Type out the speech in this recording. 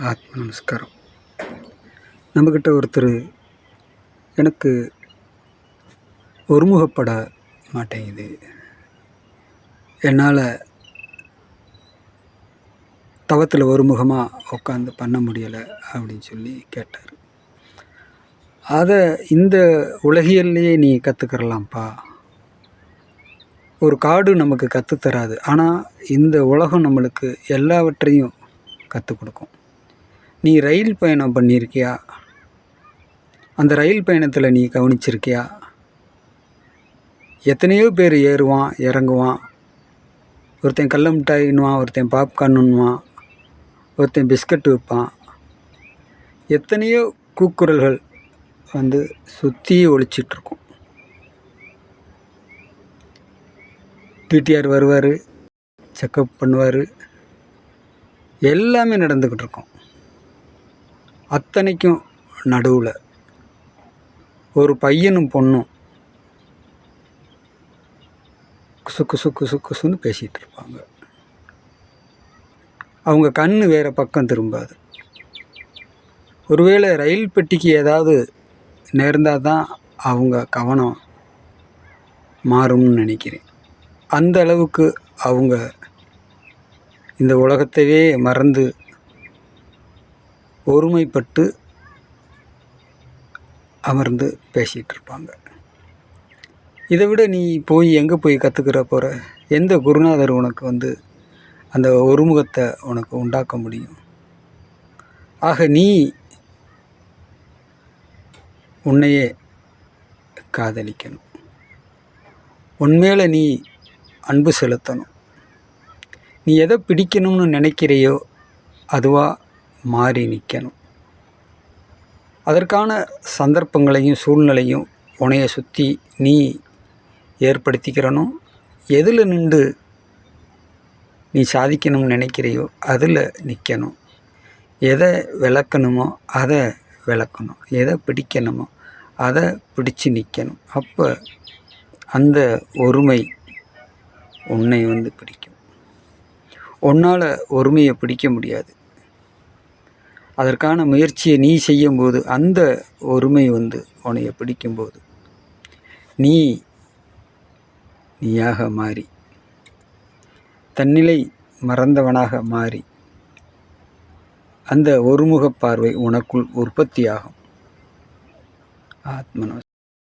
ஆத்ம நமஸ்காரம். நம்மக்கிட்ட ஒருத்தர் எனக்கு ஒருமுகப்பட மாட்டேங்குது, என்னால் தவத்தில் ஒருமுகமாக உட்காந்து பண்ண முடியலை அப்படின்னு சொல்லி கேட்டார். அதை இந்த உலகியல்லையே நீ கற்றுக்கிறலாம்ப்பா. ஒரு காடு நமக்கு கற்றுத்தராது, ஆனால் இந்த உலகம் நம்மளுக்கு எல்லாவற்றையும் கற்றுக் கொடுக்கும். நீ ரயில் பயணம் பண்ணியிருக்கியா? அந்த ரயில் பயணத்தில் நீ கவனிச்சிருக்கியா? எத்தனையோ பேர் ஏறுவான் இறங்குவான். ஒருத்தன் கடல மிட்டாயின்னுவான், ஒருத்தன் பாப்கார்னுன்னுவான், ஒருத்தன் பிஸ்கட் விற்பான். எத்தனையோ கூக்குரல்கள் சுற்றி ஒழிச்சிட்ருக்கும். டிடிஆர் வருவார், செக்கப் பண்ணுவார், எல்லாமே நடந்துக்கிட்டு இருக்கும். அத்தனைக்கும் நடுவில் ஒரு பையனும் பொண்ணும் குசு குசு குசு குசுன்னு பேசிகிட்டு இருப்பாங்க. அவங்க கண் வேறு பக்கம் திரும்பாது. ஒருவேளை ரயில் பெட்டிக்கு ஏதாவது நேர்ந்தால் தான் அவங்க கவனம் மாறும்னு நினைக்கிறேன். அந்த அளவுக்கு அவங்க இந்த உலகத்தையே மறந்து ஒருமைப்பட்டு அமர்ந்து பேசிகிட்டு இருப்பாங்க. இதை விட நீ எங்கே போய் கற்றுக்கிற போகிற? எந்த குருநாதர் உனக்கு அந்த ஒருமுகத்தை உனக்கு உண்டாக்க முடியும்? ஆக நீ உன்னையே காதலிக்கணும். உன்மேலே நீ அன்பு செலுத்தணும். நீ எதை பிடிக்கணும்னு நினைக்கிறையோ அதுவாக மாறி நிற்கணும். அதற்கான சந்தர்ப்பங்களையும் சூழ்நிலையும் உன்னைய சுற்றி நீ ஏற்படுத்திக்கிறணும். எதில் நின்று நீ சாதிக்கணும்னு நினைக்கிறையோ அதில் நிற்கணும். எதை விளக்கணுமோ அதை விளக்கணும். எதை பிடிக்கணுமோ அதை பிடிச்சு நிற்கணும். அப்போ அந்த ஒருமை உன்னை பிடிக்கும். உன்னால் ஒருமையை பிடிக்க முடியாது. அதற்கான முயற்சியை நீ செய்யும்போது அந்த ஒருமை உன்னைய பிடிக்கும்போது நீயாக மாறி தன்னிலை மறந்தவனாக மாறி அந்த ஒருமுக பார்வை உனக்குள் உற்பத்தியாகும். ஆத்மனோ